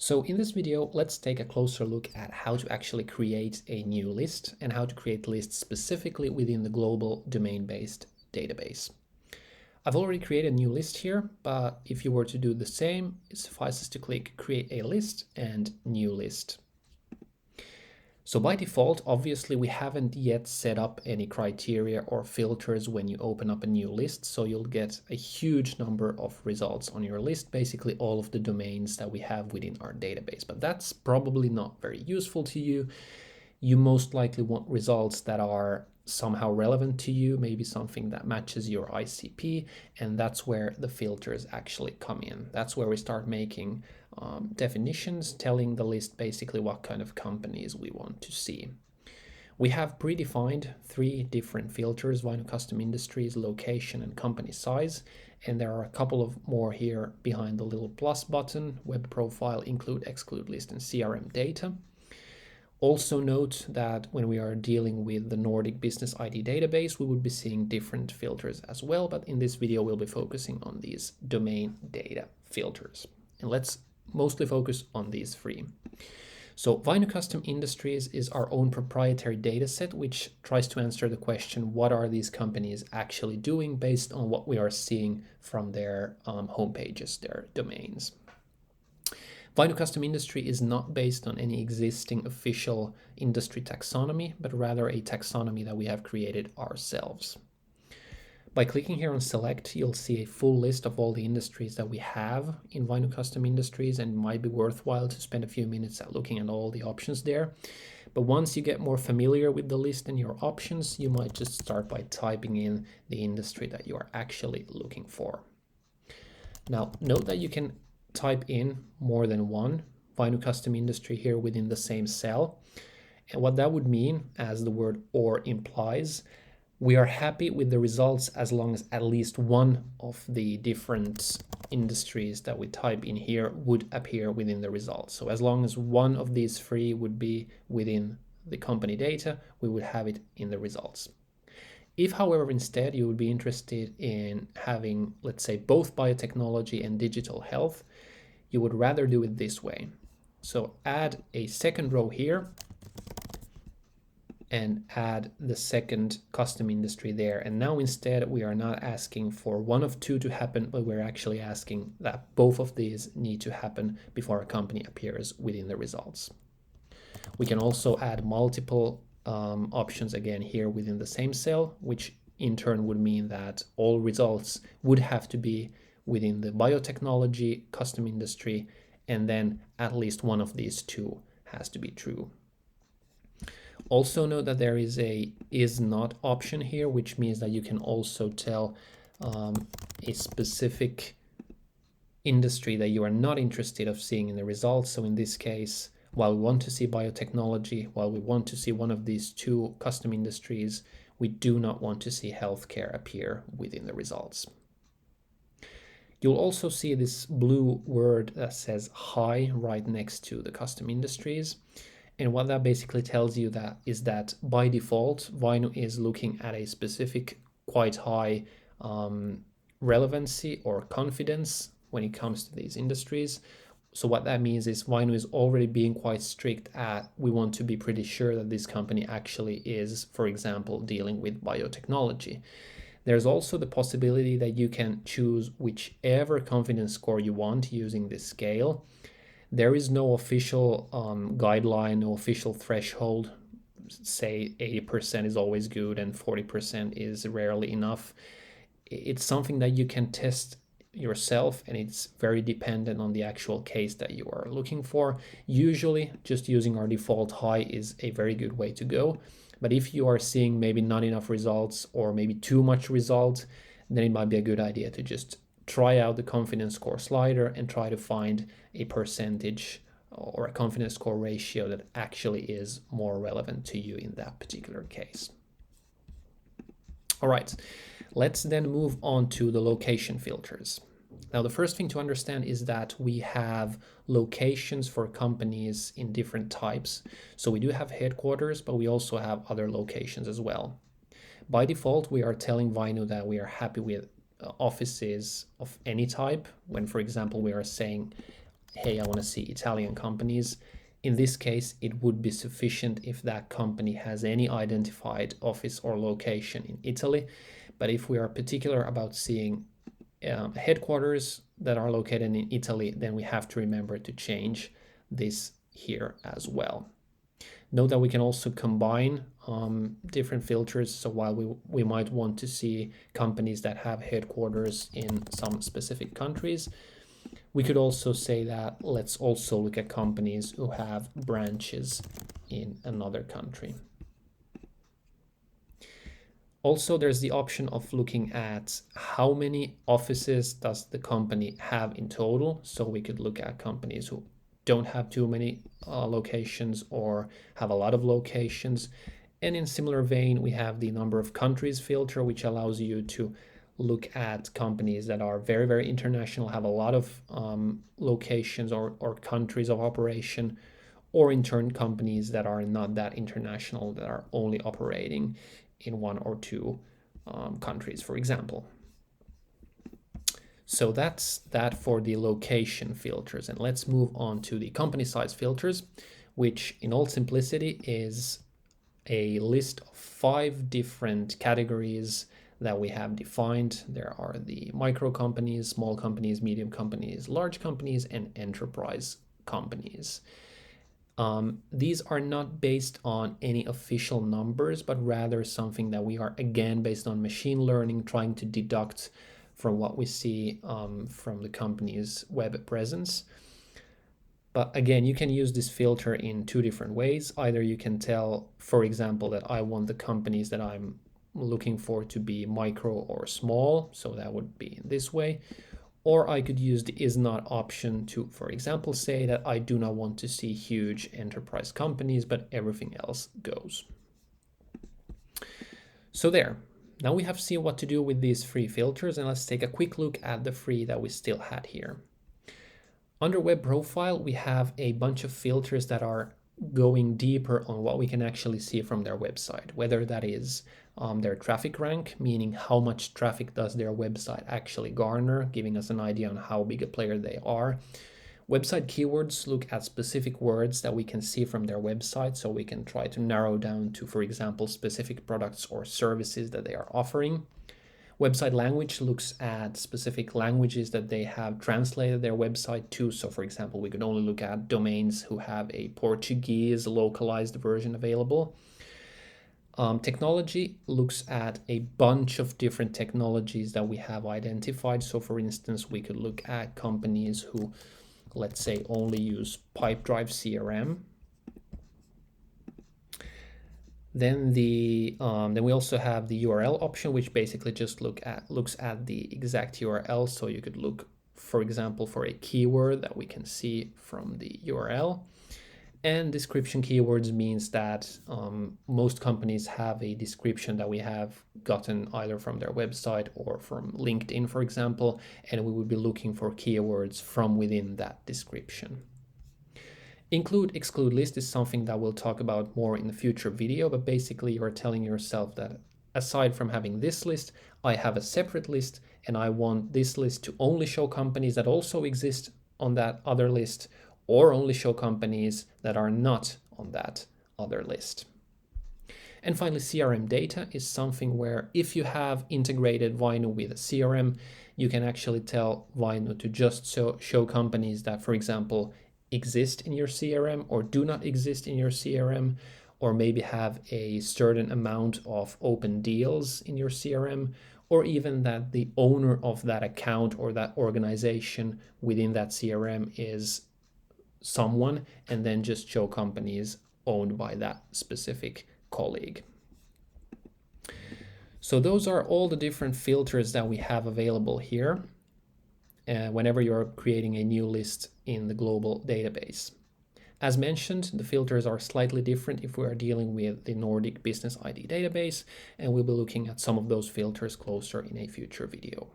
So in this video, let's take a closer look at how to actually create a new list and how to create lists specifically within the global domain-based database. I've already created a new list here, but if you were to do the same, it suffices to click Create a List and New List. So by default, obviously, we haven't yet set up any criteria or filters when you open up a new list. So you'll get a huge number of results on your list, basically all of the domains that we have within our database. But that's probably not very useful to you. You most likely want results that are somehow relevant to you, maybe something that matches your ICP, and that's where the filters actually come in. That's where we start making definitions, telling the list basically what kind of companies we want to see. We have predefined 3 different filters: Vainu custom industries, location, and company size. And there are a couple of more here behind the little plus button: web profile, include, exclude list, and CRM data. Also note that when we are dealing with the Nordic Business ID database, we would be seeing different filters as well, but in this video we'll be focusing on these domain data filters. And let's mostly focus on these 3. So Vainu Custom Industries is our own proprietary data set, which tries to answer the question, what are these companies actually doing based on what we are seeing from their homepages, their domains. Vainu Custom Industry is not based on any existing official industry taxonomy, but rather a taxonomy that we have created ourselves. By clicking here on Select, you'll see a full list of all the industries that we have in Vainu Custom Industries, and it might be worthwhile to spend a few minutes at looking at all the options there. But once you get more familiar with the list and your options, you might just start by typing in the industry that you are actually looking for. Now, note that you can type in more than one Vainu custom industry here within the same cell. And what that would mean, as the word or implies, we are happy with the results as long as at least one of the different industries that we type in here would appear within the results. So as long as one of these 3 would be within the company data, we would have it in the results. If, however, instead you would be interested in having, let's say, both biotechnology and digital health, you would rather do it this way. So add a second row here and add the second custom industry there. And now instead we are not asking for one of 2 to happen, but we're actually asking that both of these need to happen before a company appears within the results. We can also add multiple options again here within the same cell, which in turn would mean that all results would have to be within the biotechnology custom industry, and then at least one of these 2 has to be true. Also note that there is a is not option here, which means that you can also tell a specific industry that you are not interested of seeing in the results. So in this case, while we want to see biotechnology, while we want to see one of these 2 custom industries, we do not want to see healthcare appear within the results. You'll also see this blue word that says high right next to the custom industries. And what that basically tells you is that by default, Vainu is looking at a specific quite high relevancy or confidence when it comes to these industries. So what that means is Vainu is already being quite strict at, we want to be pretty sure that this company actually is, for example, dealing with biotechnology. There's also the possibility that you can choose whichever confidence score you want using this scale. There is no official guideline, no official threshold. Say 80% is always good and 40% is rarely enough. It's something that you can test yourself, and it's very dependent on the actual case that you are looking for. Usually, just using our default high is a very good way to go. But if you are seeing maybe not enough results or maybe too much result, then it might be a good idea to just try out the confidence score slider and try to find a percentage or a confidence score ratio that actually is more relevant to you in that particular case. All right, let's then move on to the location filters. Now, the first thing to understand is that we have locations for companies in different types. So we do have headquarters, but we also have other locations as well. By default, we are telling Vainu that we are happy with offices of any type. When, for example, we are saying hey, I want to see Italian companies. In this case, it would be sufficient if that company has any identified office or location in Italy. But if we are particular about seeing headquarters that are located in Italy, then we have to remember to change this here as well. Note that we can also combine different filters. So while we might want to see companies that have headquarters in some specific countries, we could also say that let's also look at companies who have branches in another country. Also, there's the option of looking at how many offices does the company have in total. So we could look at companies who don't have too many locations or have a lot of locations. And in similar vein, we have the number of countries filter, which allows you to look at companies that are very, very international, have a lot of locations or countries of operation, or in turn companies that are not that international, that are only operating in one or two countries, for example. So that's that for the location filters. And let's move on to the company size filters, which in all simplicity is a list of 5 different categories that we have defined. There are the micro companies, small companies, medium companies, large companies, and enterprise companies. These are not based on any official numbers, but rather something that we are, again, based on machine learning, trying to deduct from what we see from the company's web presence. But again, you can use this filter in 2 different ways. Either you can tell, for example, that I want the companies that I'm looking for to be micro or small, so that would be in this way. Or I could use the is not option to, for example, say that I do not want to see huge enterprise companies, but everything else goes. So there. Now we have seen what to do with these 3 filters, and let's take a quick look at the 3 that we still had here. Under web profile, we have a bunch of filters that are going deeper on what we can actually see from their website, whether that is their traffic rank, meaning how much traffic does their website actually garner, giving us an idea on how big a player they are. Website keywords look at specific words that we can see from their website, so we can try to narrow down to, for example, specific products or services that they are offering. Website language looks at specific languages that they have translated their website to. So for example, we could only look at domains who have a Portuguese localized version available. Technology looks at a bunch of different technologies that we have identified. So for instance, we could look at companies who, let's say, only use Pipedrive CRM. Then we also have the URL option, which basically just looks at the exact URL. So you could look, for example, for a keyword that we can see from the URL. And description keywords means that most companies have a description that we have gotten either from their website or from LinkedIn, for example, and we would be looking for keywords from within that description. Include exclude list is something that we'll talk about more in the future video, but basically you're telling yourself that aside from having this list, I have a separate list and I want this list to only show companies that also exist on that other list, or only show companies that are not on that other list. And finally, CRM data is something where if you have integrated Vainu with a CRM, you can actually tell Vainu to just show companies that, for example, exist in your CRM or do not exist in your CRM, or maybe have a certain amount of open deals in your CRM, or even that the owner of that account or that organization within that CRM is someone, and then just show companies owned by that specific colleague. So those are all the different filters that we have available here whenever you're creating a new list in the global database. As mentioned, the filters are slightly different if we are dealing with the Nordic Business ID database, and we'll be looking at some of those filters closer in a future video.